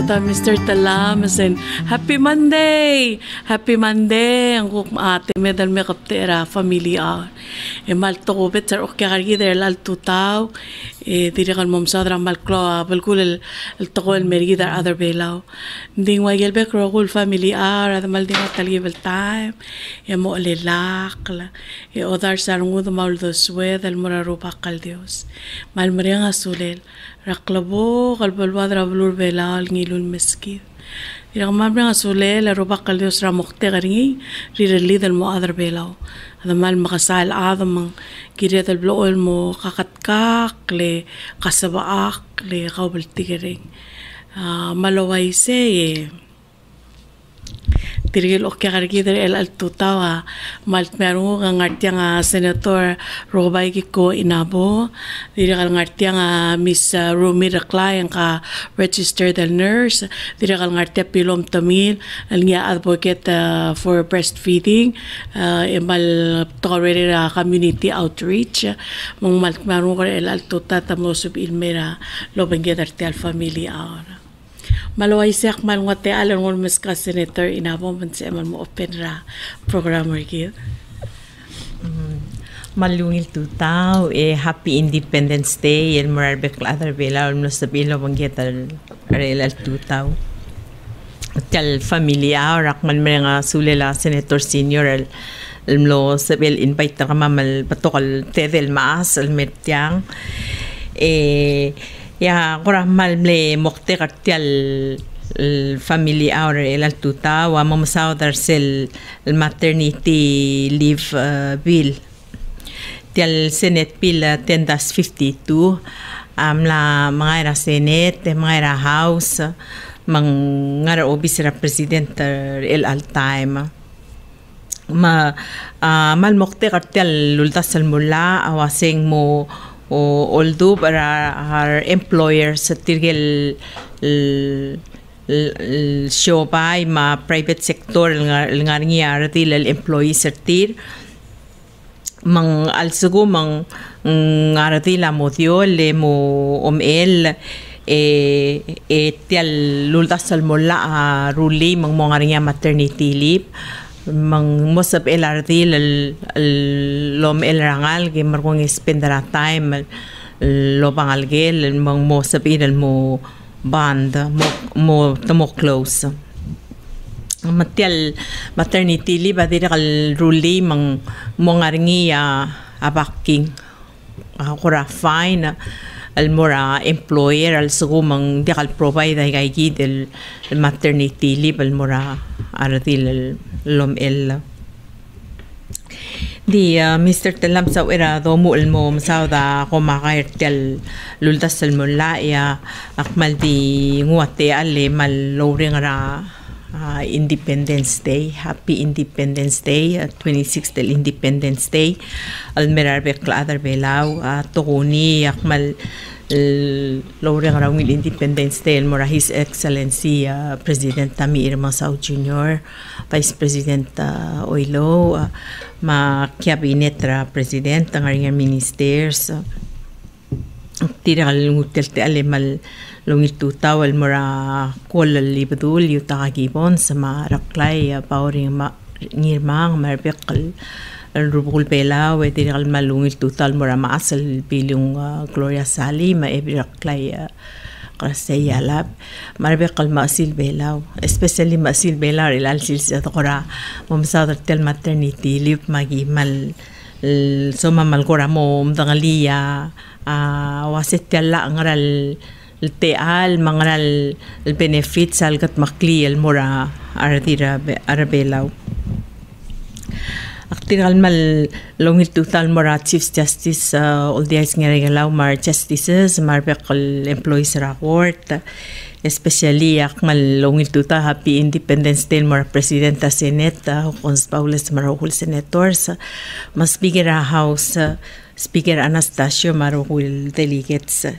tuta Mr. Talamas and Happy Monday! Happy Monday! Ang kuk ate medal me kaptera familia. Mal to ko bet sir okay kargi der lal tutaw. Dire kan mom sadra mal klo balkul el to el mergi dar other belaw. Ding wa yel be kro kul familia ad mal ding talgi bel time. Mo le lakla. Odar sarungud mal do swed el moraru pakal Dios. Mal meriang asulel. Raklabo kalbalwad rablur belal ngilul meskid. Ira mabra asule la roba kaldios ra mokte garingi rireli del mo adar belaw. Ada mal makasal adam kiriat el bloel mo kakatkak le kasabaak le kaubeltigering. Malaway se tirgil okay kargi der el altutawa malt meru ngartiang senator Robay Kiko Inabo dirgal ngartiang Miss Rumi Raklay ang ka registered nurse dirgal ngartia Pilom Tamil ang advocate for breastfeeding emal already community outreach mong malt meru el altuta tamo sub ilmera lo bengider al familia ahora. Malaway siyak malungat te alam mo mas ka senator inabo man sa mo open ra programmer gid. Malungil tutaw Happy Independence Day el morarbek other bela no sabilo banggit al relal tutaw. Tal familia rakman mga sulela senator senior el lo sabil invite ka mamal patokal tedel maas al metyang ya kurang malble mokte kartial familia or el altuta wa mamasaw darsel el maternity leave bill tial senate bill 10-52 la mga era senate mga era house mga obis era president el al time mal mokte kartial lultas al mula awaseng mo although para our employers tirgel show by ma private sector nga ngar til employees tir mang alsugo mang ngarati la modio le mo el tial lultas al mola ruli mang mo ngaringa maternity leave mang mosap LRT lom el rangal que markong spendera time lo pangal gel mang mosap el mo band mo tomo close matial maternity leave adira kal ruli mang mo ngaringi abaking akora fine al mora employer al sugumang di kal provide ay gid el maternity leave al mora aratil lom el di Mr. Telam sa era do mo el mo sa da ko makairtel lultas al mulla ya akmal di nguate ale mal lowring ra Independence Day. Happy Independence Day 26th Independence Day al merarbe kladar belaw tokoni akmal lowring ra with Independence Day el mora His Excellency President Tami Irma Sao Jr., Vice President Oilo ma cabinet ra president ang aring ministers tiral ngutel te alemal lungit tutaw al mora kol libdul yuta gibon sa maraklay pauring ngirmang marbekal al rubul pela we tiral malungit tutal mora maasal bilung Gloria Sali ma ebraklay Krasaya lab marbekal masil belaw especially masil belaw ilal silsa tokora momsa tel maternity leave magi mal so mamal kora mo mdangalia wasit tella ngaral teal mangaral benefits algat makli el mora ardira arbelaw aktiral mal longit tutal mora Chief Justice all the eyes ngregalaw mar justices marbekal employees report especially akmal longit tuta Happy Independence Day mora Presidenta Senate Juan Paules marahul senators mas Speaker House Speaker Anastasio marahul delegates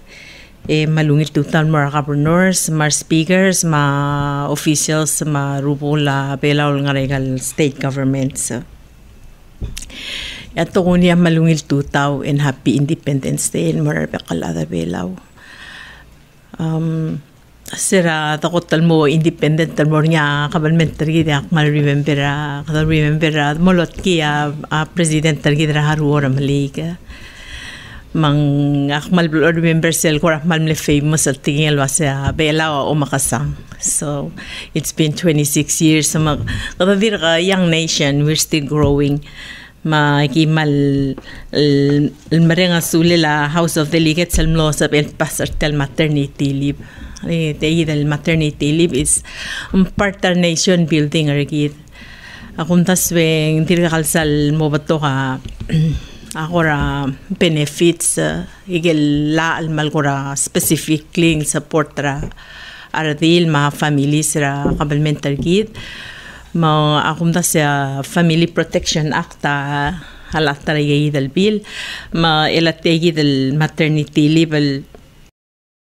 malungit tutal mga governors, mga speakers, mga officials, mga rubula, belaw nga regal state governments. Ito ko niya malungit tutaw and Happy Independence Day, mga kalada belaw. sira takot mo independent mo niya kabalmentar gida mal remember molot kia president gida haruora malika mang akmal remember sel ko akmal le famous at tingel wasa bela o makasang. So it's been 26 years sama kabadir ka young nation, we're still growing. Magimal marenga sulila House of Delegates al mlosab el pasar tel maternity leave. The maternity leave is part of nation building arigid. Akong tasweng tirakalsal mo bato ka akora benefits igel la al malgora specifically support ra aradil ma families ra kabalmentar gid. Ma akong tasya Family Protection Act halat tarayay dal bill ma ilategi dal maternity leave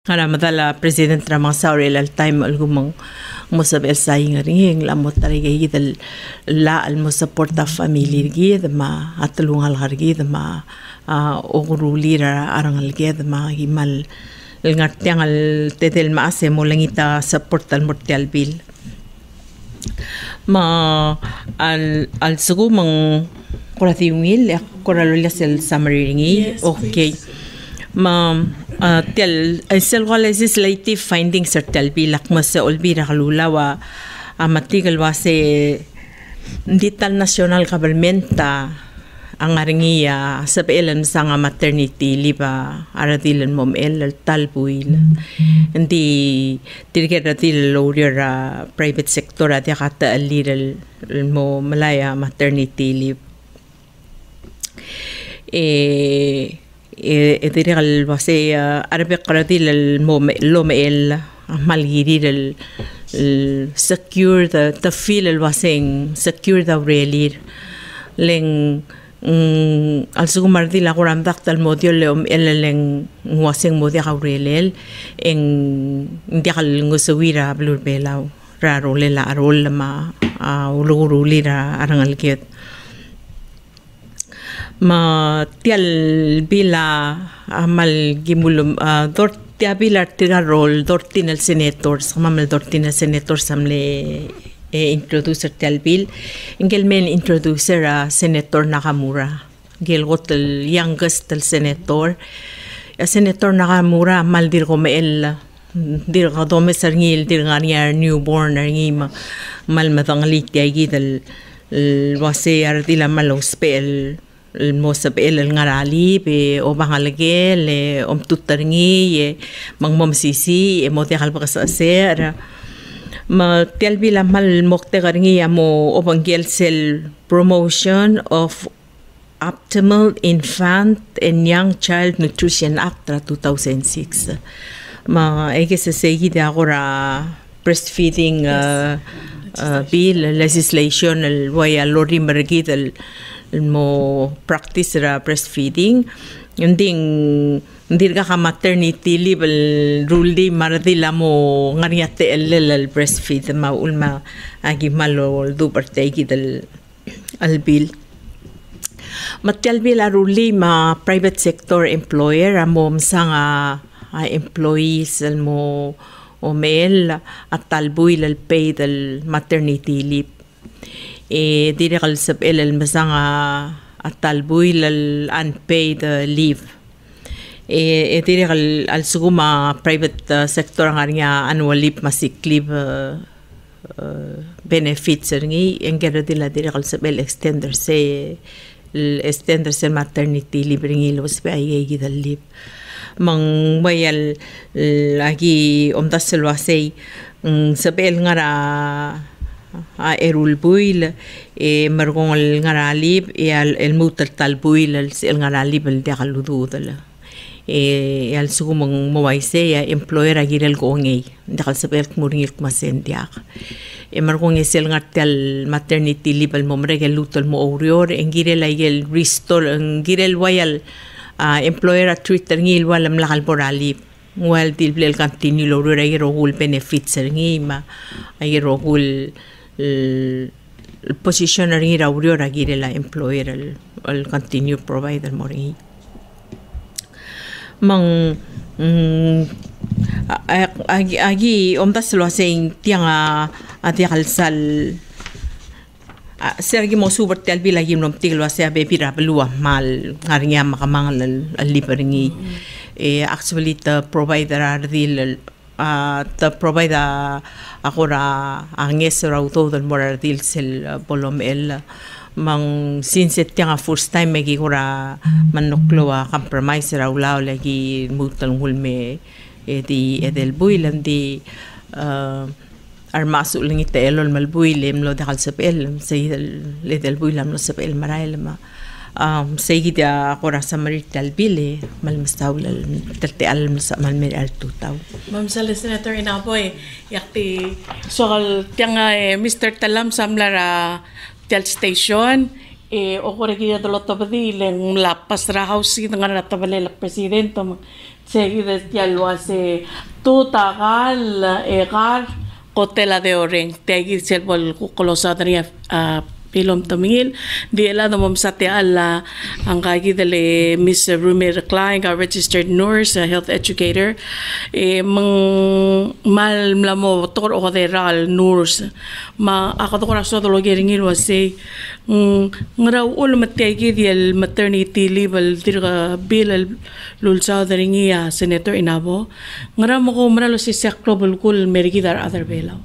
kana madala President Ramang Sauri al time algumang musab el saying ring la motarayay dal la al mo support ta family gid ma atulungal hargid ma oguruli ra arangal gid ma himal ngartyang al tetel maase mo langita support al mortal bill ma al sugumang kuratiyungil koralolas el summary ringi okay ma tel sel legislative findings tel bilak mas olbira kalula wa amatigal wa se dital national government ang aringi sa pelan sa maternity leave aradilan mom el talbuil hindi tirikera til lawyer private sector at yakata aliral mo malaya maternity leave tirikal wase arabe qaradil mom lomel malgiri secure the feel el waseng secure the really leng al sugumardi la kuram daktal modio leom eleng waseng modia kaurelel en ndiakal ngusawira blur belaw raro lela arol ma uluguruli ra arangal kiet ma tial bila amal gimulum dort tia bilar tira rol dortin el senators mamal dortin el senators samle introducer tel bill ingel men introducer Senator Nakamura gel got el youngest el senator Senator Nakamura mal dir go mel dir go do mesarngil dir ngania newborn ngi mal matangalit yagi del wase ardila mal hospital el mosab el ngarali be o bangalge le tutarngi mang mom sisi e mo te halba sa ser ma telbi la mal mokte garngi mo obangel sel promotion of Optimal Infant and Young Child Nutrition Act 2006 ma ege se segi de agora breastfeeding bill legislation el waya lori mergid el mo practice ra breastfeeding yunding dirga ka maternity leave rule di maradila mo ngariate el breastfeed ma ulma agi malo do partegi del al bill matel bill rule ma private sector employer mo msanga employees el mo o mel atalbuil el paid el maternity leave dirgal sab el msanga atalbuil el unpaid leave dirgal al suguma private sector nga annual leave sick leave benefits ngi engero dila dirgal sab el extender se maternity leave ngi los ay gidal leave mang mayal lagi omdasel wasay sabel ngara erul buil margong el ngaralib el mutal talbuil el ngaralib el degalududala al sugumong mawaise employer agirel gongay dakal sabel muringil kumasendiak margong esel ngartel maternity leave el momregel lutal mo orior engirel ayel restore engirel wayal employer at Twitter ngil walam lakal poralip wal dilblel continue lo ay rogul benefits ngi ma ay rogul position ngi raurior agire la employer al continue provider mori mang agi omdas lo sing tiang ati kalsal sergi mo super tel bilagi nom tiglo sa be pira belua mal ngaringa makamangal al liparingi actually the provider ardil the provider akora anges rauto del moradil sel bolom el mang since tiang first time magi kora manuklo compromise raulaw lagi mutal hulme di edel builam di armasu lingi telol malbuilem lo dakal sapel sayid ledel builam lo sapel marail ma sayid ya kora samarital bile mal mustawla terte al mal mer al tutaw Ma'am Senator Inaboy yakti soal tiang Mr. Talam samlara tel station o kore kiya dolo tabadi leng lapas ra house dengan ratabale la presidente seguida tialwa se total egar kotela de oreng tegi selbol kolosadria pilom tamil di ela no mamsate alla ang kagi dele Miss Rumir Klein, a registered nurse, a health educator mal mlamo tor o deral nurse ma ako to raso do logering ilo say ngraw ul mategi di maternity leave dirga bill lul saudringia Senator Inabo ngraw mo ko mralo si seklo bulkul merigidar other belaw.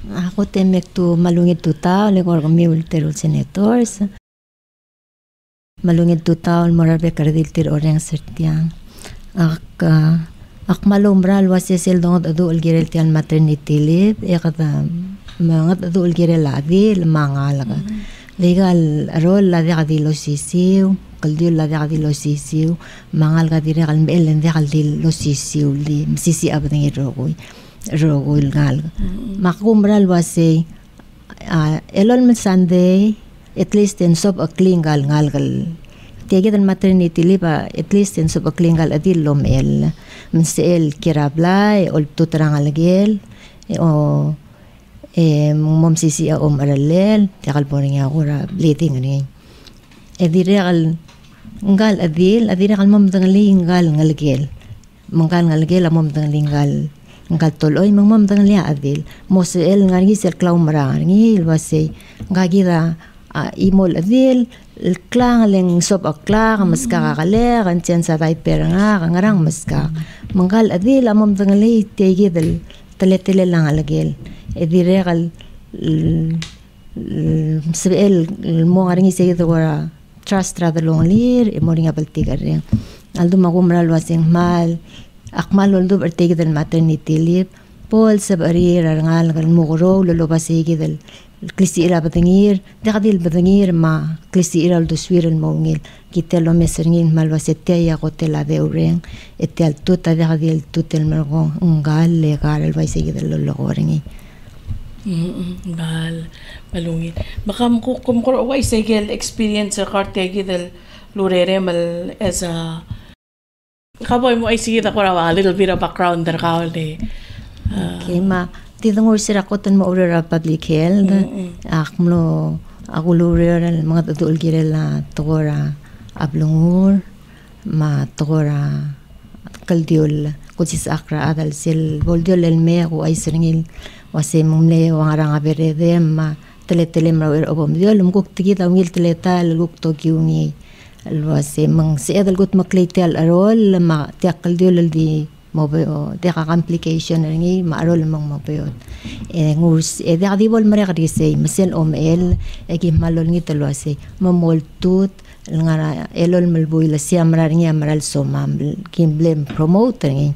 Ako temek tu malungit tu tao legor kami ulterul senators malungit tu tao morabe kardil tir orang sertiang ak malumbral wasesel dongot adu ulgirel tian maternity leave ekata mangat adu ulgirel adil mangalaga legal rol la de lo sisiu kaldio la de lo sisiu mangal ga dire kal mel de kal lo sisiu li sisi abang irogoi rogul gal makumbral wase elol men Sunday at least in sob a clean gal tege den maternity leave at least in sob a clean gal adil lom el men sel kirablay ol tutrang algel o mom sisi a aralel takal boring agora bleeding ni edire gal adil mom dangaling gal ngalgel monggal ngalgel mom dangaling ngal toloy mang tang lia adil mosel ngargi sel klaw mara ngi wase ngagira imol adil klang leng sop akla maska kale kan chen sa dai per ngarang maska mangal adil amom tang li tegidel tele lang alagel edire gal sel mo ngargi sey dora trust rather longlir moringa baltigar aldo magumral waseng mal akmal oldo bertegi del maternity leave pol sabari rangal gal mugro lolo basigi del klisi ira batangir dakadil batangir ma klisi ira oldo swirel mongil kitelo meserngin mal wasette ya hotela de ureng etel tuta dakadil tutel mergo ngal le gal basigi del lolo gorengi ngal balungin makam ko kumkor wa isegel experience sa kartegi del lurere mal as a kaboy mo ay sige ako raw a little bit of background der kauli. Okay, ma tidong sira ko tan mo ura public health. Akmlo ako lura mga tudul girela tora ablungur ma tora kaldiol kusis akra adal sil boldiol elme ko ay sringil wase mumle wangarang aberede ma tele mrawir obom diol mukuk tigi tawil teleta luguk to kiungi alwase mang seadal gut makleitel arol ma tiakal diol di mobile deka complication ngi ma arol mang mobile ngus deka di bol mare kadise masel omel egi malol ngi telwase mamol tut ngara elol melboy la siamra ngi amral somam kimblem promoter ngi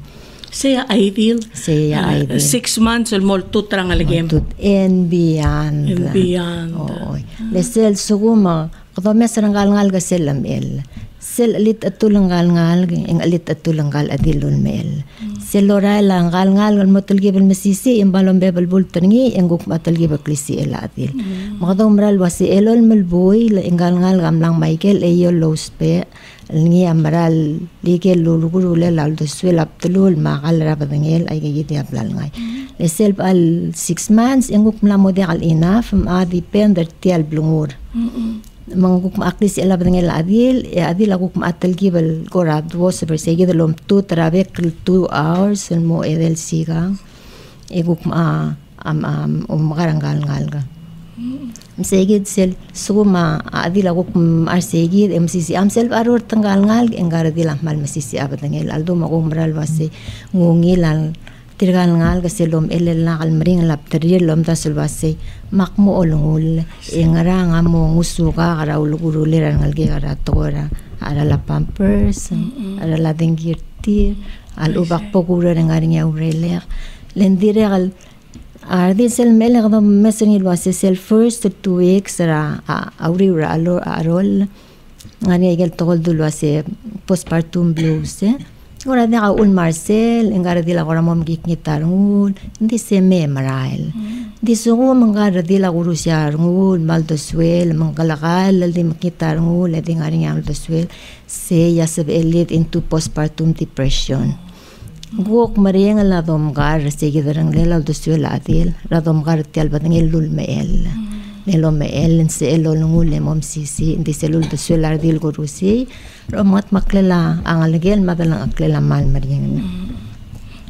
Say ideal. 6 months or more tutrang aligem. And beyond. And beyond. Oh, lesel suguma kada mesrang ngal ga selam el. Sel alit atulang ngal ing alit atulang ngal adilun mel. Sel oral ngal motul gibel mesisi imbalom bebel bultangi enguk matul gibel klisi el adil. Makadong mral wasi elol melboy la ngal gamlang Michael eyol lospe. Ngi amral ligel lulugul le laldo swel aptulul makal rabadangel ay gigiti ablal ngay lesel al 6 months enguk mla model enough ma depender tial blungur manguk aklis ela badangel adil akuk atal gibal gorad was persegi delom 2 trave 2 hours and mo edel siga eguk garangal ngalga segid sel suma adil akuk arsegi MCC am sel aror tanggal ngal engara dilah mal masisi abadangel aldo magumral wase ngungilal tirgal ngal kasi lom elel na kalmring lapteri lom tasul wase makmo olungul engara nga mo ngusuka kara uluguruli ngal ge kara tora ara la pampers ara la dengirti al ubak pogura ngari nya urele lendire gal ardi sel mel gdo mesni wase sel first 2 weeks ra auri ra arol ngani gel togol dul wase postpartum blues ora de un Marcel engara de la gora mom gik ngitarngul ndi se me marail di sugo mangara de la gurusyar ngul mal do swel mangalakal di makitarngul de ngari ngam do swel se ya se lead into postpartum depression gok marieng la dom gar se gidarang lela do swel adil la dom gar tial badangel lul meel nelo meel se elo ngul le mom sisi ndi se lul do swel adil gurusi romat maklela angalgel madalang aklela mal marieng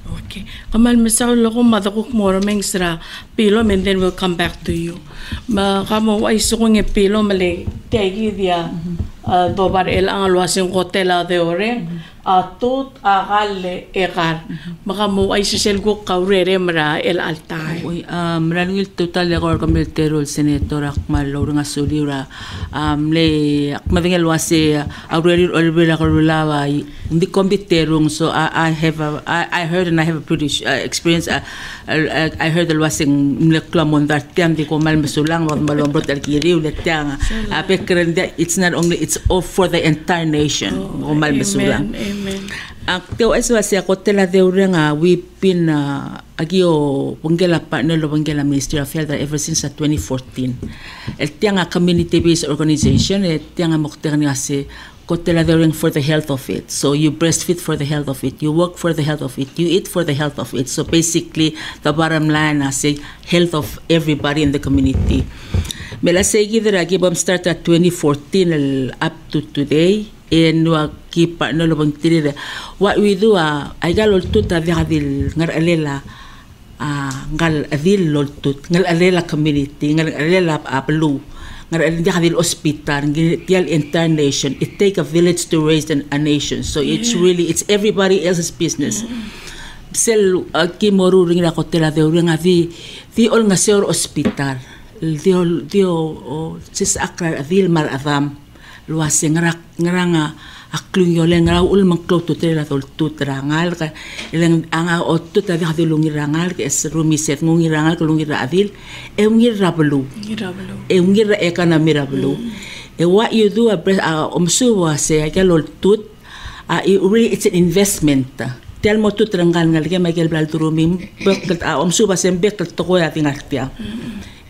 okay kamal misaw loko madakuk more mengsra pilo and then we'll come back to you ma kamo ay sukong pilo mali tegi dia dobar el ang alwasing hotela de ore atut akal ekar maka mo ay sisel ko kaurere mara el altay mranil total de gor comilterol senator akmal lorang asulira le akmadingel wase aureri olbela korulawa hindi kombiterung so I heard and I have a pretty experience I heard the wasing mleklamon dartiam di ko mal masulang wag malombro talkiri uletang apekren it's not only it's all for the entire nation ko mal masulang Teo eso hacia Cotela de Urenga, we've been agio Wangela partner lo Wangela Ministry of Health ever since 2014. El tianga community-based organization, el tianga mokterni ase Cotela de Urenga for the health of it. So you breastfeed for the health of it, you work for the health of it, you eat for the health of it. So basically, the bottom line ase health of everybody in the community. Mela seguidera gibam start at 2014 up to today. En waki partner lo bang tiri what we do ay galol tut adil ngar alela ngal adil lol tut ngal alela community ngal alela aplu ngar adil hospital ngal entire nation. It take a village to raise a nation, so it's really it's everybody else's business. Sel ki moru ring la kotela de ring di ol nga seur hospital dio sis akrar adil mar adam luase ngaranga aklung yole ngara ul mangklo tutela tol tutrangal ka ilang anga otto ta di lungi rangal ke es rumi set ngungi rangal ko lungi radil e ungi rablu e ungi ra economy rablu e what you do omsu wase akalol tut really it's an investment tel mo tutrangal ngal ke makel blal turumim bekal omsu wase bekal to ko ating artia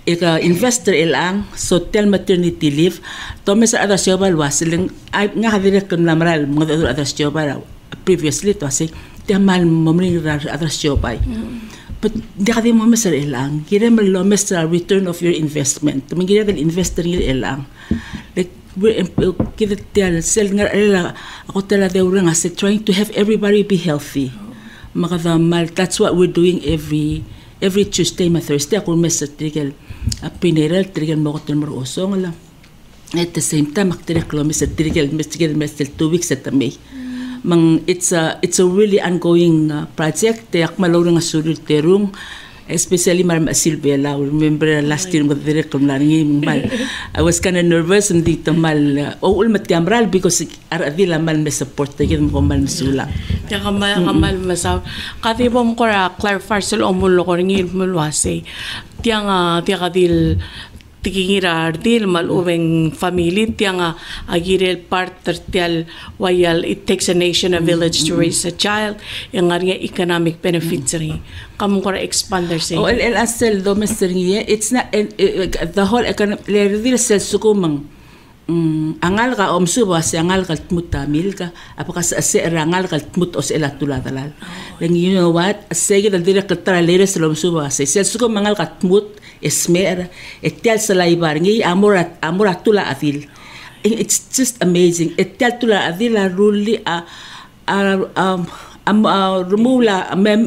eka investor ilang so tel maternity leave to mes ada siobal wasiling nga hadire kun lamral mga ada siobal previously to say tamal momri ada siobay but di kadi mo mes ilang kire mo lo mes return of your investment to mingire del investor ilang like kita tel sel nga ako tela de urang as trying to have everybody be healthy makadamal that's what we're doing every Tuesday and Thursday ako mes trigel pineral trigel mo ko mo osong la at the same time aktere kilometers trigel mes 2 weeks at May mang it's a really ongoing project te akmalo nga sulod terung especially Marma Silvela. Remember last year with the mal I was kind of nervous and dito mal ul matiamral because aradila mal me support tagad mo mal masula ya kamal masaw katibom ko clarify sul omulo ko ngil mulwase tiang kadil tikingira ardil mal ubeng family tiang agirel part tertial wayal it takes a nation a village to raise a child yang arya economic benefits ri kamu ko expander say el asel domestic it's not the whole economic ledil sel sukumang angal ka omsu ba si angal ka tmutamil ka apaka sa rangal ka tmut os elatula dalal then you know what sige dal dire ka trailer sa omsu ba si sel sukum mangal ka tmut esmer etial sa laibar ngi amorat tula afil it's just amazing. Tula adila ruli remove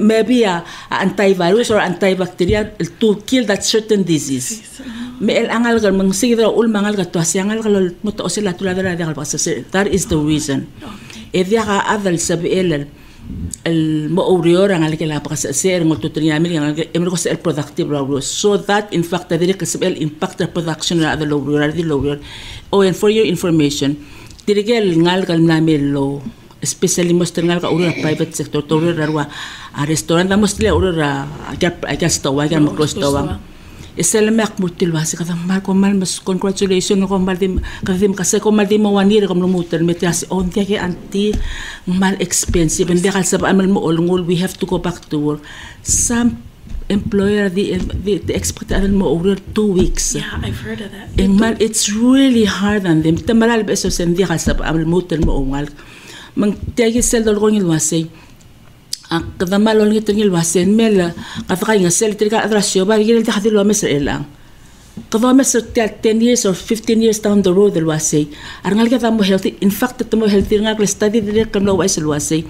maybe antivirus or antibacterial to kill that certain disease. Me el angal gal mang sigidra ul mangal gal to asiangal gal moto osila tula dara gal pasase. That is the reason. Edia ka adal sabi el المؤوريور عن اللي كلا بقى سير ملتوترين عملي عن إمريكا سير productive لوريور so that in fact تدري كسبل impact production على لوريور على لوريور and for your information تريجل نال كل نعمل لو especially most نال كأوريور private sector توريور روا restaurant ده most لا أوريور أجا ستوا أجا مكروه ستوا السلام يقبل تلواسي كذا مالكم مال مس congratulations نقوم مالديم كذا كسيكم مالديم موانير كم نموت المتياس on تيجي أنتي mal expensive and they also we have to go back to work. Some employer the expect that 2 weeks. Yeah, I've heard of that. And it's really hard on them. Tamaral beso sen di also motel mo ongal. Mang tegi sel dol gong ilwase. Kada malol ngito ilwase mel kada nga sel triga adrasyo ba gilel di hadilo mesel elang. Kada mesel 10 years or 15 years down the road ilwase. Arangal ka mo healthy. In fact tamo healthy nga study dire kan no wise ilwase.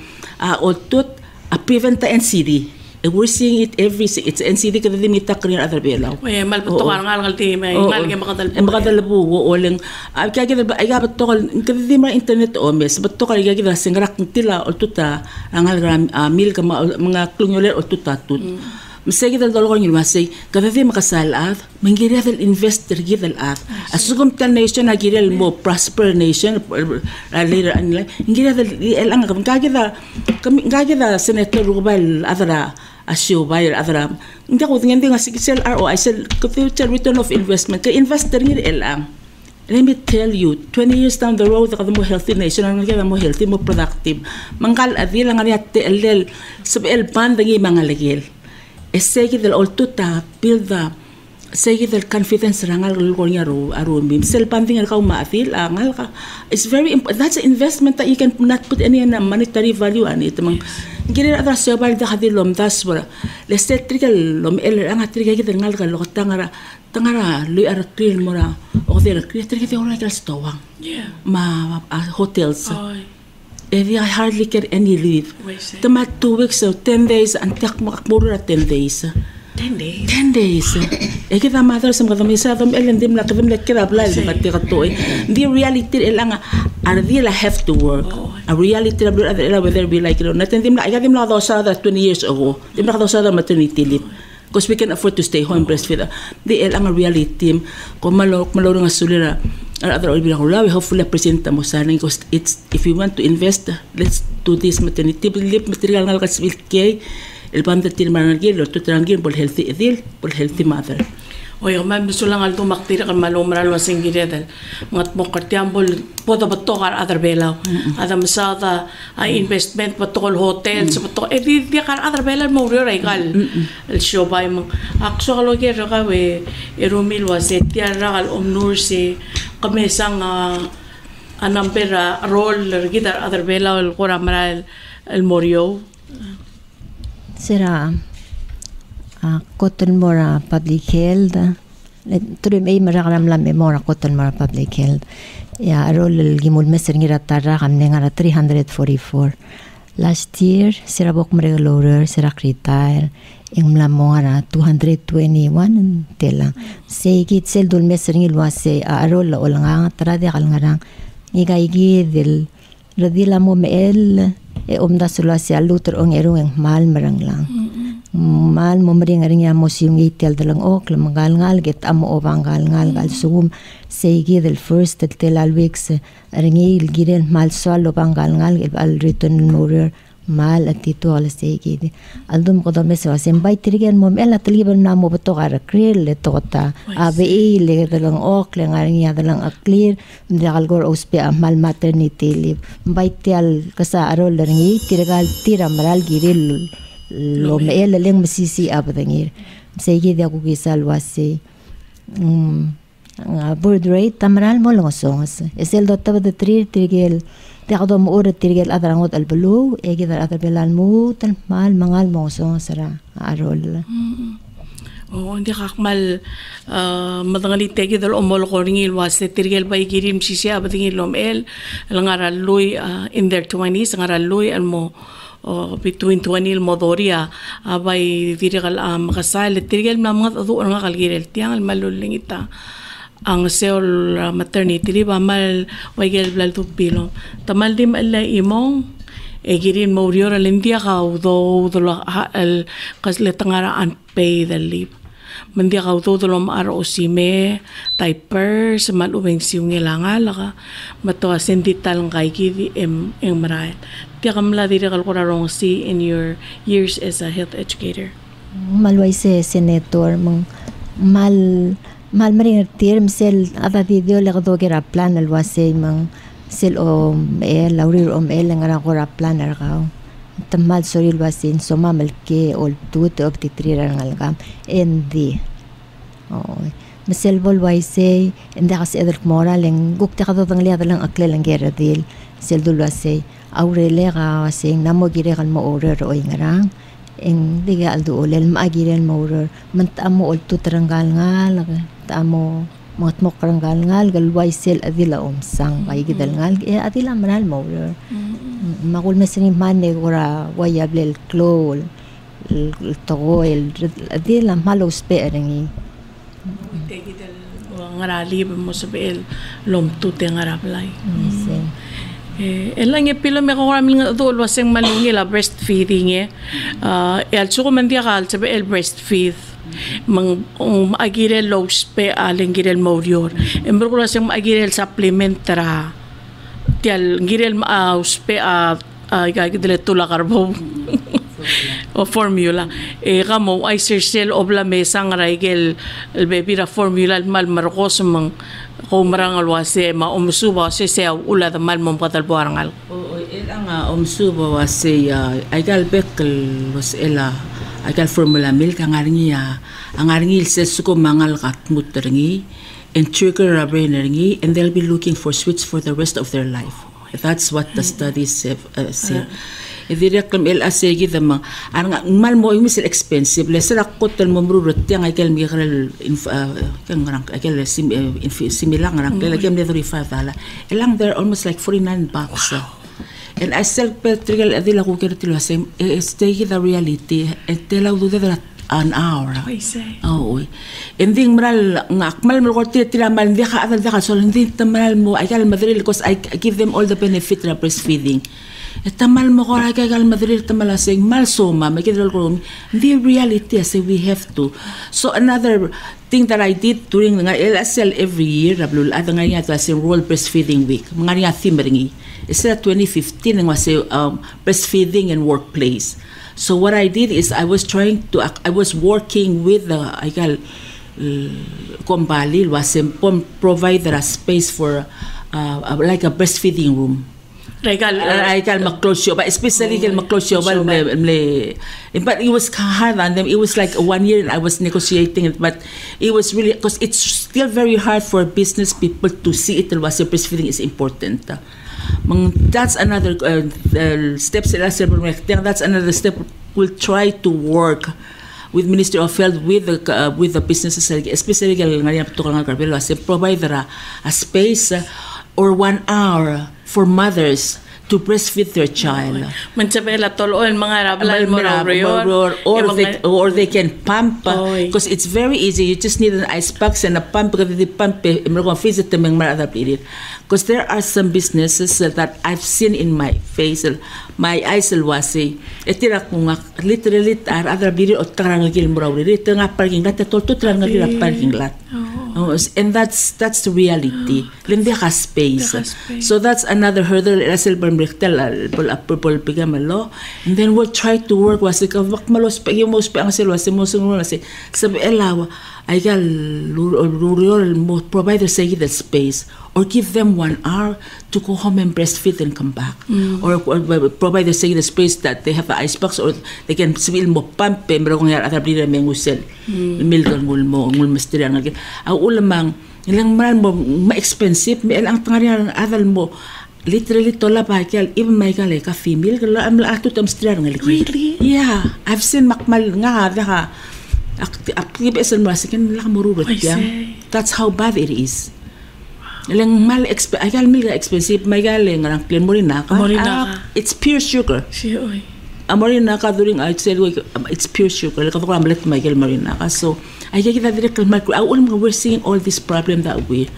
Otot a prevent NCD. We're seeing it it's NCD kada dimita kanya other belaw. Well, mal betukar ngal ti may ngal ke makadalbo oleng kaya gid ay gabat to kada dimra internet o mes betukar gid singrak tila o tuta ngal mil ka mga klunyoler o tuta tut. Masaya dal dolgo ngil masay kada di makasalat mangira dal investor gid dal at asugum tan nation agirel mo prosper nation later anila ngira dal ang kagida senator Rubal adara asyo bayar adara hindi ko tingin nga sel ROI sel future return of investment ka investor ngir elang. Let me tell you 20 years down the road kada mo healthy nation ang kada mo healthy mo productive mangkal adila nga niya tel sabel bandangi mga legel. Essay del oltuta build the say del confidence rangal golnya aro mim self funding ka maafil angal ka it's very that's an investment that you can not put any monetary value on it mang gire adra sebal da hadilom dasbara let's say trigal lom el anga trigal gidel ngal ka lo tangara lui ar clear mora o del clear trigal ora ka stowang ma hotels I hardly get any leave. Tama 2 weeks so 10 days antak makakmura 10 days. 10 days. 10 days. Kita mother sa mga misa dom elen dim la kadem la kira blal sa katoy. The reality elanga ardila have to work. A reality la whether be like natin dim la dim la dosa 20 years ago. Dim la dosa maternity leave. Because we can afford to stay home breastfeed. The elanga reality ko malok nga sulira. Other we hopefully present mo sana because it's if you want to invest let's do this maternity leave material ngal kasbil kay el banda tin managil or to trangin por healthy edil por healthy mother. Oy, man bisulang alto maktira kan malumral wasing giredal. Ngat mo kartiambol poda batokar other belaw. Adam sada investment batokol hotels batok di kan other belaw mo ray gal. El show bay mo. Akso kalo gero ka we erumil waset tiara omnur si kamesang anampera role gidar other belaw el koramara el morio. Sera cotton mora public health turim ay marakaram lam mora cotton mora public health ya rol gimul meser ngira tarra kamne ngara 344 last year sira bok mregalor sira retire ingmla mora 221 tela segit sel dul meser ngil wase rol olanga trade kalngarang igay del radila mo mel omda sulasi aluter ong erung mal marang lang mal mo maring ya museum itel dalang ok magal get amo obangal ngal sugum segi del first tel alweeks ringil girel mal swallo bangal al return morer mal atito al segi aldum ko do mesa sem bay trigen mom ela tliban na mo beto gar krel le tota abe le dalang ok le ya dalang clear dagal gor ospe mal maternity leave bay tel kasa arol ringi tirgal tira maral girel lo me el leng masisi abadangir segi dia ku gisal wase birth rate tamral mo longosongas esel dotta de trigel taqdo mo ora trigel adrangot al blu egida adar belal mut al mal mangal mo sara arol hindi kakmal madangali tegi dal omol ko ringil was tirgel bay girim sisya badingil lomel langaral loy in their 20s langaral loy mo between 20 modoria abay dirigal makasal tirgel mga adu nga kalgirel tiang maluling ita ang seol maternity leave amal waigel blal tu pilom tamal dim alla imong girin morior al india ka udo al kasletangara unpaid leave mandia ka udo lo maro osime diapers malubeng siung ilangal ka mato sendital kay gidi em maray tiya kamla dire kal korarong si in your years as a health educator malway se senator mal maring term sel ada video le do gera plan al wase mang sel laurir el ngara ko plan ar ka tamal soril wasin so mamal ke ol tut op titriran ngalgam endi mesel vol waise enda kas edel moral en gukte ka dang liya lang akle lang gera dil sel dul wase aurele ga wase namo gire kan mo order o ngarang en diga aldo olel maagiren mo order man tamo ol tutrangal ngal tamo mat mokranggal ngal galway sel adila sang kay gidal ngal adila manal mo order makul mesini mane gora wayable clol togo el adila malo spearingi tegidal ngarali mo sabel lom tute ngarablay elang pilo me ko ramil nga dol waseng malungi la breastfeeding el suko mandia kal sabe el breastfeed mang agirel lows pe alengirel morior embro ko waseng agirel supplement tra tial girel uspe gagidele tula karbo o formula kamo ay sirsel obla mesa ngaraigel el baby ra formula mal marcos mang kumrang alwase ma umsuba se ula da mal mom patal boarangal elanga umsuba wase ay gal bekel was ela ay gal formula milk angaringi se suko mangal katmut ringi and trigger rabeneringi and they'll be looking for sweets for the rest of their life. That's what the studies have said. If they reclam el asegi the mang mal mo yung misal expensive lesser akot tel mo murut yang ay kel mikral kangrang ay kel similang rang kel kem de 35 dala elang they're almost like $49. And I sell petrol adila ko kertilo same stay the reality and tell out the an hour. Oh, hindi maral ngakmal mo ko tira mal hindi ka so hindi tamal mo ay kal madril because I give them all the benefit of breastfeeding. Tamal mo ko ay kal madril tamal asing mal soma may kidral ko the reality say we have to. So another thing that I did during the LSL every year rablul ada nga nga as World Breastfeeding Week. Mga nga theme ringi. Instead 2015 nga say breastfeeding and workplace. So what I did is I was working with the Kombali was provide a space for like a breastfeeding room. Regal maklosyo, but especially maklosyo, but it was hard on them. It was like 1 year and I was negotiating it, but it was really because it's still very hard for business people to see it. Was breastfeeding is important. That's another step. That's another step. We'll try to work with Ministry of Health with the businesses, especially provide a space or 1 hour for mothers to breastfeed their child. Or they can pump because it's very easy. You just need an ice box and a pump because the pump because there are some businesses that I've seen in my face, my eyes was literally other video or parking lot parking lot. And that's the reality. Space. So that's another hurdle. And then we'll try to work was provide the space or give them 1 hour to go home and breastfeed and come back. Or provide the space that they have the icebox or they can smell mo pump other breeder mengusel milk ngul mister ulamang ilang maral mo ma-expensive may ang tangarian adal mo literally tola bakal even may kale ka female kala am ato tam strar ngali. Really? Yeah, I've seen makmal nga Aktive as mo sikin la mururot yang. That's how bad it is. Lang mal agal mil expensive magaling ang clean morina ka. It's pure sugar. Morina ka during I said it's pure sugar. Like ko malit magal morina ka. So ay kita dire kalmal ko we're seeing all this problem that we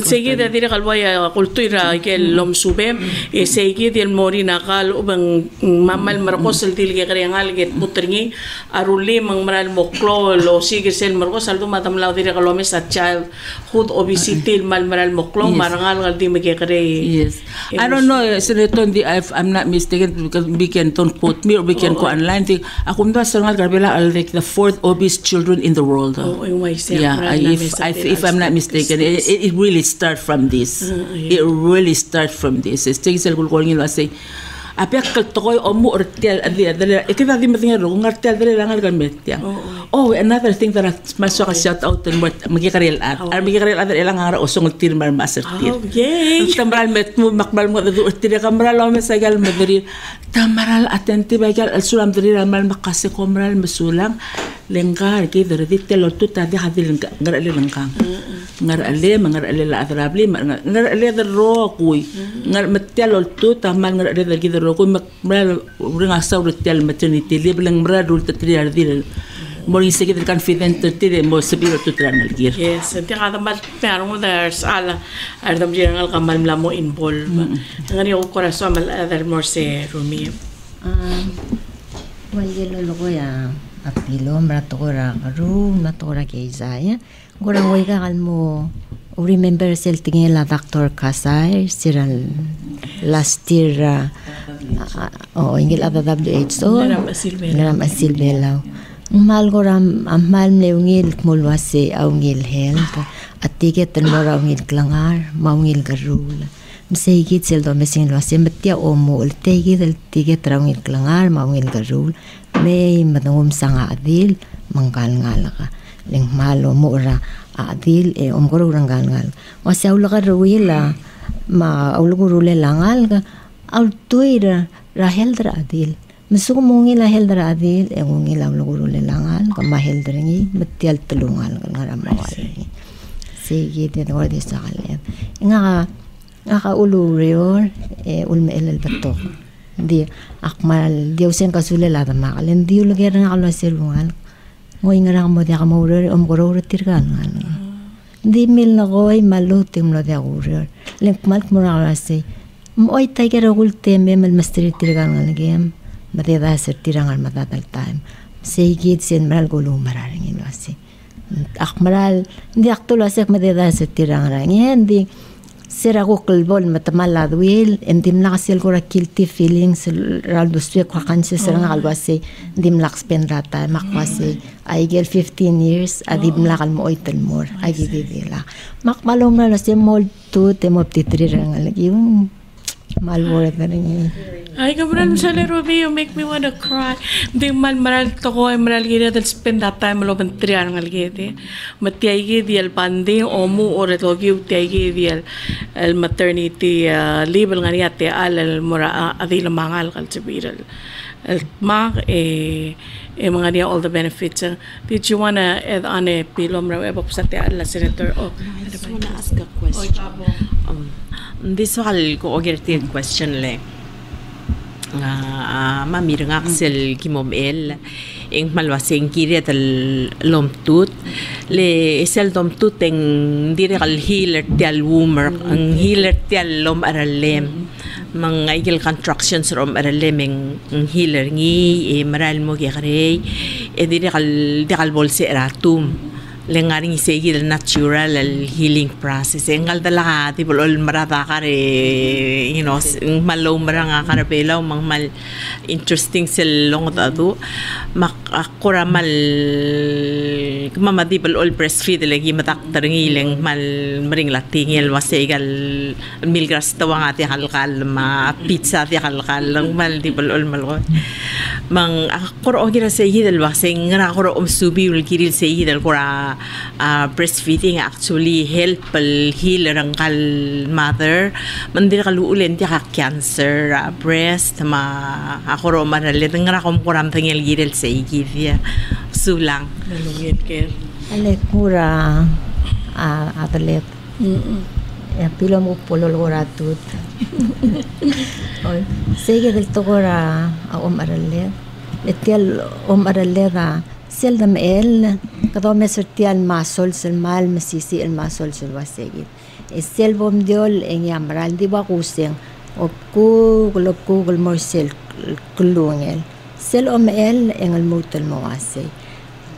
sige da dire kalwaya kultura kel lom subem sige del morina kal ubang mamal marcos el til kare ngal get putringi aruli mang maral moklo lo sige sel marcos aldo madam law dire kalome sa childhood obesity mal maral moklo marangal gal di mege kare. Yes, I don't know, Senator, if I'm not mistaken, because we can don't quote me or we can go online thing. Ako mba sa ngal garbela like the 4th obese children in the world. Yeah, if I'm not mistaken, it really starts from this. It really starts from this. It's things that we're going to say. Apek kaltoy omu ortel adli ikita di matinga ro ngartel dali langal gamit ya. Oh, another thing that masuk ka shout out and what magikarel at ilang ara usong tirmar masertir. Tamaral met mo makbal mo do tir kamral o mesagal madri tamaral atenti bagal al sulam diri mal makasi komral mesulang lenggar ki diri telo tuta di hadil ngar ale langkang. Ngar ale la adrabli ngar ale ro kuy ngar metelo tuta mal ngar ale ki ko makbal ringa sawrut tel maternity libelang mradul tatri ardil more insecure confident tatri mo sabiro tutran algir. Yes, ti kada mal pero mo there's ala ardam jirangal kamal mo involve ngani ko corazon mal other more se rumi. Well yelo logo ya apilo mratora ru matora ke izaya gorang way ka kalmo remember sel tingin la Dr. Kasay siral last year ingil ada WHO naram asil belaw mal goram amal neungil mulwase aungil health at tiket mora aungil klangar maungil garul msegit sel do mesin lo se metia omo el tiket raungil klangar maungil garul may madungum sanga adil mangkal ngalaka leng malo mura adil omgoro rangal wasa ulaga ruila ma ulugurule langal ga altuira raheldra adil masuko mongi laheldra adil ngungi ulugurule langal ka maheldringi metial tulungal ngaramawali sige de wadi sakalen nga ulurior ulme el batok di akmal diusen kasule la makalen di uluger nga alo selungal ngoy nga mo dia ka maurur omgoro tirgan di mil na koy malutim lo dia urur link malk mura say moy tiger ugul tembe mal mastri tirgan ngalgem mate da ser tirangal matatal time say gid sen maral gulu mararing ilo asi akmaral di aktulo asek mate da ser tirangal ngendi sirago kalbol matamalad wil endim nakasil ko guilty feelings raldo swe ko kanse sirang alwase dim laks penrata makwase I get 15 years adim lakal mo oitel more I give la makmalom na se mold to temop titri rang lagi malwor na rin ay kabran sa Ruby you make me wanna cry di mal maral to ko ay maral gida that spend that time lo ban trian ngal gede matiyay gidi al pandi omu ore to give tiyay gidi al maternity leave ngani ate al mura adila mangal kal sabiral al mag mga niya all the benefits. Did you wanna add on a pilom ra ebo sa te al senator I just wanna ask a question. This wal ko ogertin question le mamir nga aksel kimom el ing malwasing kiret al lomtut le sel lomtut eng dire kal healer tial wumer ang healer tial lom aralem mga igil contractions rom aralem eng healer ngi maral mo gyakare dire kal bolse ratum lengaring isegil natural al healing process engal dala ka tibol ol marata kare you know malaw maranga karapelaw mang mal interesting sel long tatu makakura mal mama di bal all breastfeed lagi matak taringileng mal maring latingel wasegal milgras tawang ati halkal ma pizza ti halkal lang mal di bal all mal mang akoro gira sa hidal waseng ngara akoro subi ul giril sa hidal kora breastfeeding actually help pal heal ang kal mother mandir kaluulen ti cancer breast ma akoro maralit ngara kom koram tangel giril sa igivya sulang Nalungit ker. Ale kura atlet. Ya pilo mo polol kura tut. Sige del to kura aralet. Etial aralet sel dam el kado mesertial masol sel mal mesisi el masol sel wasegit. Sel bom diol en yamral di ba kuseng op ku gol morsel kulungel. Sel el en el mutel mawase.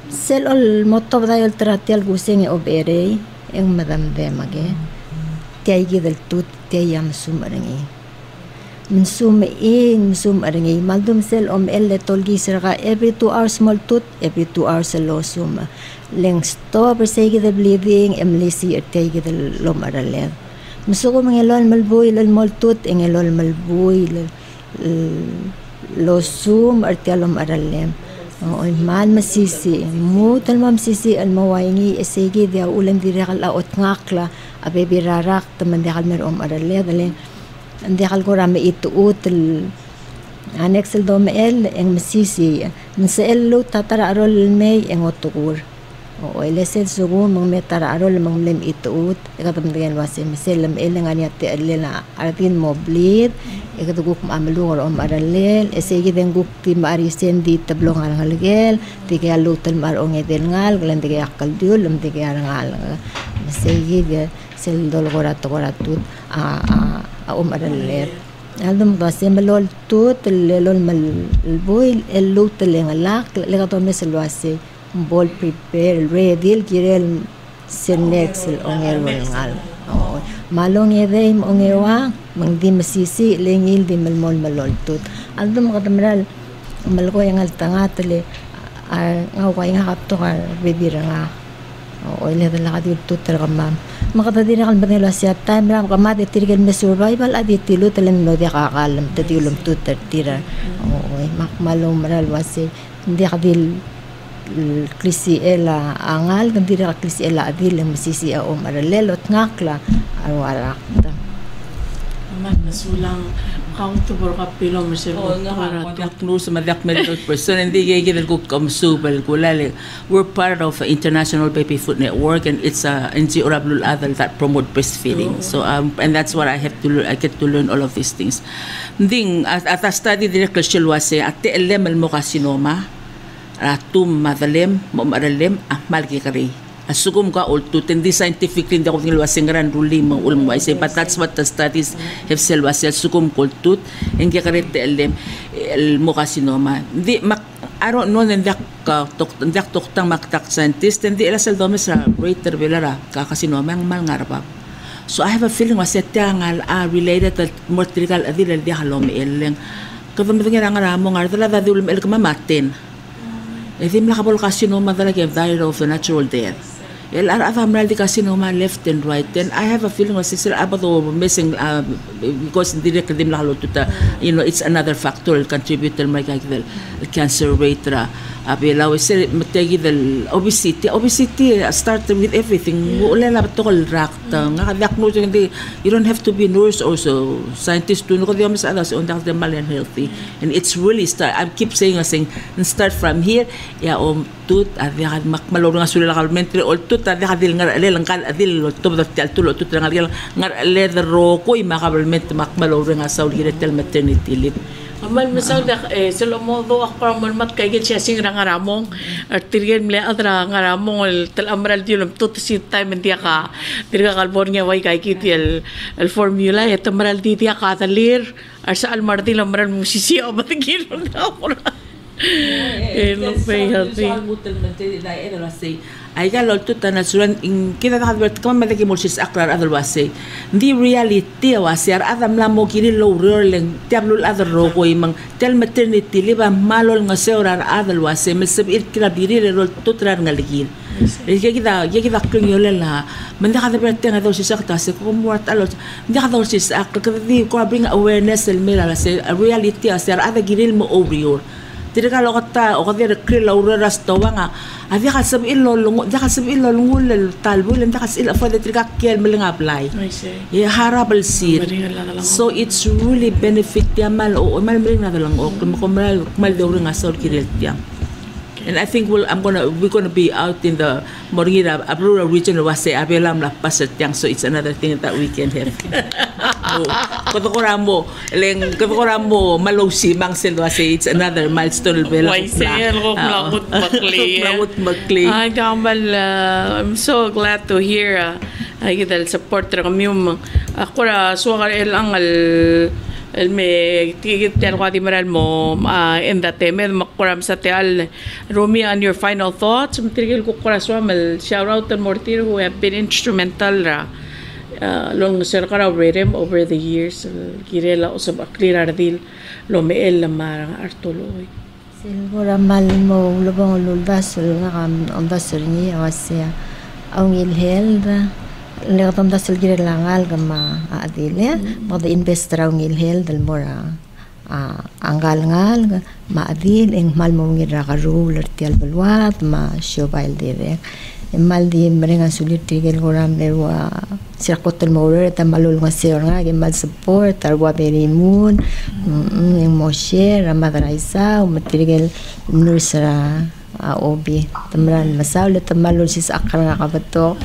Sel ol motob da yol tratial guseng obere en madam de mage. Tiagi del tut tiayam sumarangi. Msum arangi maldum sel el le tolgi serga every 2 hours mal tut every 2 hours lo suma. Leng stop segi de bleeding emlisi tiagi del lom aralen. Msugo mangelol malbuy lel mal tut engelol malbuy lo sum artialom aralen. mal masisi mutal mam sisi al mawaingi esegi dia ulan dirakal aot ngakla abe birarak teman dia kalmer aralle dalen dia kal gorame itu utel anexel dom el eng masisi nsel lu tatara arol may eng otukur o elesel sugu mang metara arol mang lem itu ut ekatam dengan wase meselam el ngani ate alela artin moblid ekatuguk mamalungor aralle esegi den guk ti mari sendi tablong halgel tiga lutel mar onge del ngal glen tiga akal diul tiga ngal esegi de sel dol goratut a aralle aldum base malol tut lelol mal boy el lutel ngalak legato mesel wase bol prepare ready kirel senex ongel ngal malong edem ongewa mangdi masisi lengil di malmol malol tut aldum kadamral malko yang altangatele ngaway nga kapto ka bibira nga o ile dala ka tut tergamam makatadina kal banelo siya time ram kamade tirgel me survival adi tilu telen no dia kakalam tadilum tut tira o makmalong maral wase hindi kadil klisi ela angal gandira klisi ela adil masisi a aralelot ngakla arwarakta Man nasulang countable ka pilo mesel medical person and they get go come subal kulale we're part of International Baby Food Network and it's a NGO Rablul Adal that promote breastfeeding so and that's what I get to learn all of these things ding at a study director shilwase at elem al mokasinoma ratum madalem momaralem malki kari asugum ka ultu tendi scientifically hindi ako nilwasingran ruli mga ulmo I say but that's what the studies have said was sugum kultut hindi karet elem el mokasinoma di I don't know ndak toktang maktak scientist hindi ila sel domes ra greater velara kakasinoma ang malngarba so I have a feeling was tiangal related to mortal adil di halom eleng kadam nga ramo ngartala dadul el kamamaten Edim lakabol kasinoma talaga died of the natural death. El aramral di kasinoma left and right. Then I have a feeling was still about missing because direct dim lakalo tuta. You know it's another factor contributor may kagdal cancer rate ra. Abela we say mategi del obesity started with everything. Wala na to kal rakta. Nga diagnose hindi you don't have to be nurse also scientist to no kadi mas alas on the mal and healthy and it's really start I keep saying start from here ya tut adya makmalor nga sulala elementary all tut adya kadil ngar lang kal adil to the tulo tut ngar leather roko makabalment makmalor nga sa tel maternity leave Amal misal selo modo akor mat kay siya sing rangaramong artirgen mle adra ngaramong tel amral dilum tot si time dia ka tirga kalbor nga way kay kit el formula et amral di dia ka talir arsa al mardi lamral musisi o batigil na akor no pay healthy ay galol tuta natural in kita nakadwert kama malagi mo sis akrar other wase the reality wase ar adam la mo kini low rolling tablul other roko imang tel maternity liba malol nga seurar other wase mesab it kila diri rol tutrar nga ligil kita kung yolela manda kada berte nga daw si sakta se ko mo talo manda kada si sakta kada di ko bring awareness el mela se reality as ada giril mo over tidak kalau kata o kada kril aura rastawa nga avia kasab ilolong da kasab ilolong talbo len da kasil for the trika kel meling apply ya harabal seed so it's really benefit ya mal o mal meling na lang o ko mal daw nga sa kiril tiang. And I think we're gonna be out in the Moringira rural region was say abelam la pasat yang, so it's another thing that we can have. Kotokoramo malosi mang selwa say it's another milestone bela. Why say lakot makli. Ay kamal, I'm so glad to hear ay support kami ako ra suwar el me tigit yan ko maral mo in that time makuram sa teal Romy, on your final thoughts matigil ko kuraswa mal shout out to Mortir who have been instrumental ra long sir kara rhythm over the years girela usab clear ardil lo meel la marang artoloy silgura mal mo lubong luldas nga kam ambassador ni awasya ang ilhelda Legatam da silgir langal gama adile, magda investor ang ilhel dal mora anggal ngal ma adil eng mal mo ngira ka ruler tial balwat ma shobail direk. Mal di merengan sulit tigel goram lewa sirkotel morer ta malul nga sir nga mal support tarwa berimun eng mo share madraisa o matigel nusra obi tamran masawle tamalul sis akar nga kabato.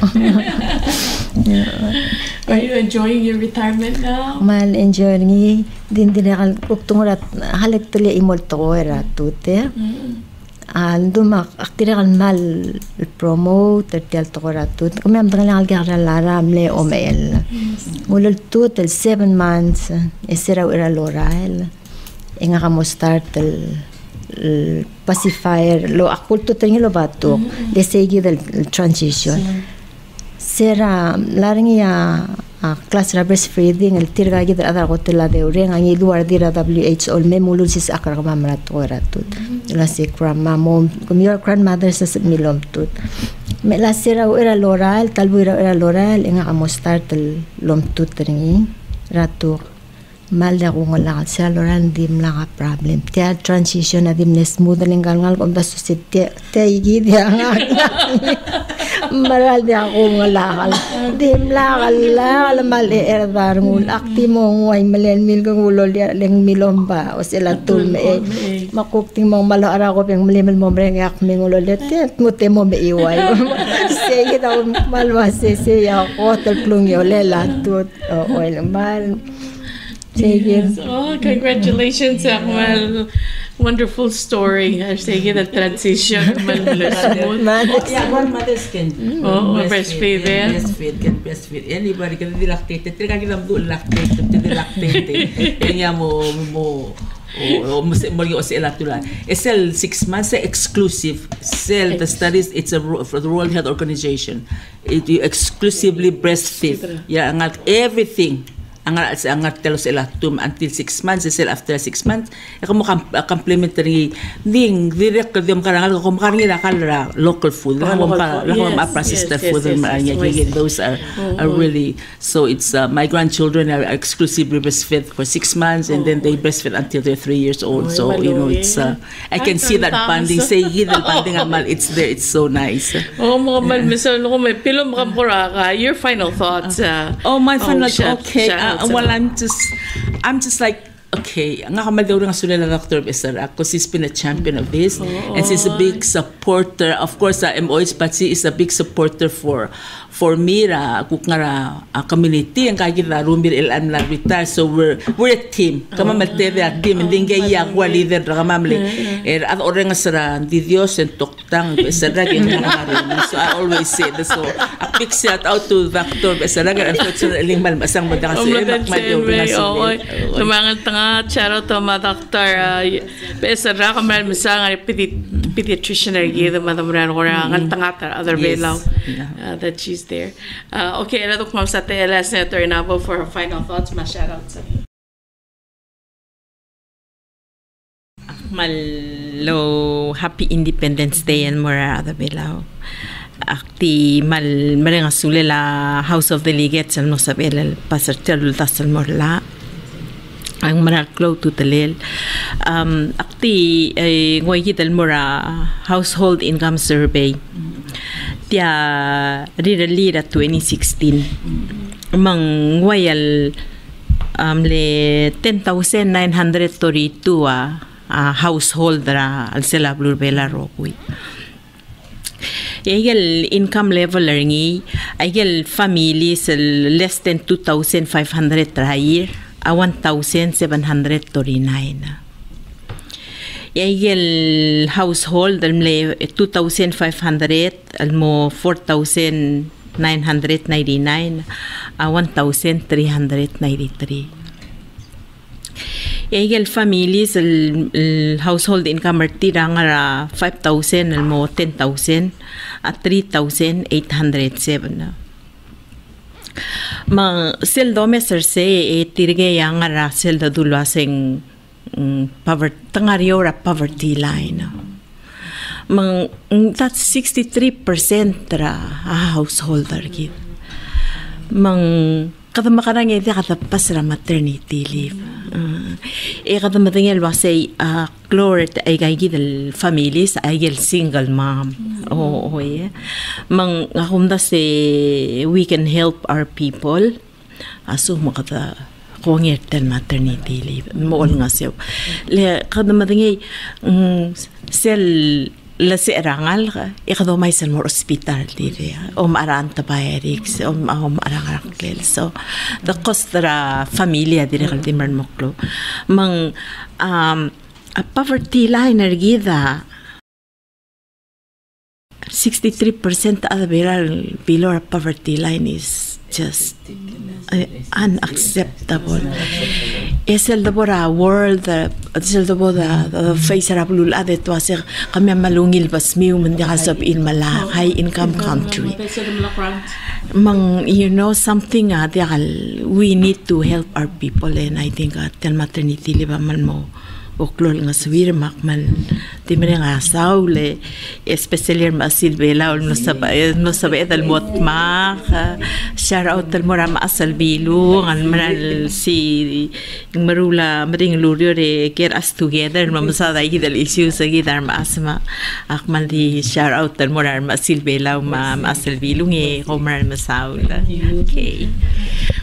Are you enjoying your retirement now? Mal enjoy ni din akal uktungurat halik tuli imol to era tute. Duma aktira kan mal promote tel to era tut. Kami am dangal gara lara amle omel. Mulul total 7 months esera era lorael. Inga kamo start pacifier lo akulto tengilo bato. Desegi del transition. Sera laringia class breastfeeding el tirga gid ada gotela de urenga ni luar dira WHO el memulul sis akar mamra tora tut la se grandma mom comme your grandmother sa milom tut me la sera era loral talbu era loral inga amostar tel lom tut ringi ratu mal da ko ngala sa loran dim la problem tia transition adim ne smooth lengal ngal kom da society te gid ya maral dia ko ngalakal dim la mal erdar ngul akti mo ngoy malen mil ko ngulol leng milomba o sila tul me makukting mo malo ara ko peng mlimel mo breng ak me ngulol te mute mo me iway se kita malwa se ya ko tel plung yo lela tut oil mal. Yes. Oh, congratulations, Akmal. Wonderful story. I say the transition. Mothers can breastfeed. Breastfeed. Anybody can be lactated. Tira kita do lactated. Tira lactated. Kanya mo it's 6 months exclusive. The studies it's for the World Health Organization. It exclusively breastfeed. Yeah, everything. Angat telos elatum until 6 months after 6 months kamu complementary ding direct dem karangal ko makarin la local food processed food those are really so it's my grandchildren are exclusively breastfed for 6 months and then they breastfeed until they're 3 years old, so you know it's I can see that bonding say gidal bonding amal it's there, it's so nice. Mga malmisal ko may pilom ka your final thoughts. My final thoughts, okay. Well, I'm just like, okay, nga kamaldaw nga sila na Dr. Besara because he's been a champion of this and she's a big supporter. Of course, MOH, but she is a big supporter for Mira, kung nga community, ang kagita Rumir ilan na retire. So we're a team. Kama malteve a team, hindi nga iyakwa leader na kamamli. At orang nga sara, di Diyos and toktang Besara so I always say this. So a big shout out to Dr. Besara and unfortunately malmasang mo na kasi magmaliw na sila. Tumangal tanga, charo to ma Dr. Besara, kamal misang pediatrician na gida madamran ko na ang tanga other belaw that she's there. Okay, natok ma'am sa TLS Senator Inabo for her final thoughts. Ma-shoutout sa Malo, happy Independence Day and mora the Bilao. akti marenga sule la House of Delegates al no saber el pasar el tasal morla ang maraklo tutalel akti ngoy del mora household income survey tia riralira 2016 mang ngoyal le 10,932 household ra al sela blur bela rokui Eigel income level ringi, eigel families less than 2,500 trahir, 1,739. Eigel household almle 2,500, almo 4,999, 1,393. Eigel families el household income tiranga 5,000 almo 10,000 at 3,807 mang seldo meser se tirge yang ara seldo dulaseng poverty tangario ra poverty line mang that's 63% ra householder gid mang kada makarang edi kada pasra maternity leave kada matingel wasay cloret ay gaygi del families ay gel single mom mang akumda se we can help our people aso makata kongirtel maternity leave mool nga sew le kada matingay sel la se rangal ikado may sa mo hospital dire aranta bayarix arangarak so the cost ra familia dire kaltimran moklo mang a poverty line ergida 63% below poverty line is just unacceptable. Es el de bora world, es el de bora face rablul ade to aser kami malungil bas miu mendikasab in mala high income country. Mang something we need to help our people and I think tel maternity liba man mo oklol nga swir makmal timre nga saule especially masil bela no sabe dal motma shout out dal mora asal bilu ngan manal si marula maring lurio re get us together mamsa dai dal issues agi dar masma akmal di shout out dal mora masil bela ma asal bilu nge komar masaula okay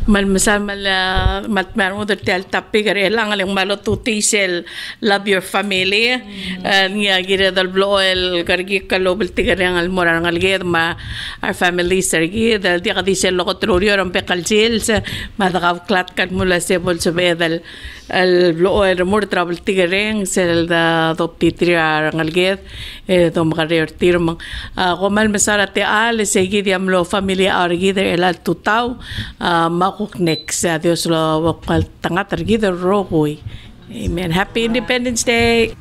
mal matmer mo tel tapi gare lang aling malo tutisel love your family niya gira dal bloel kargi kalobel tigarang al moral ngalged ma our family sergi dal di kadisel lo kontrolyo ram pekalsil sa madakaw klat kan mula se bol so bedal al bloel mur travel tigarang sel da doptitria ngalged to makarer tirmang komal masara te al segi diam lo familia argi der el tutaw next Dios lo wakal tanga tergi the rogoy. Amen. Happy Independence Day.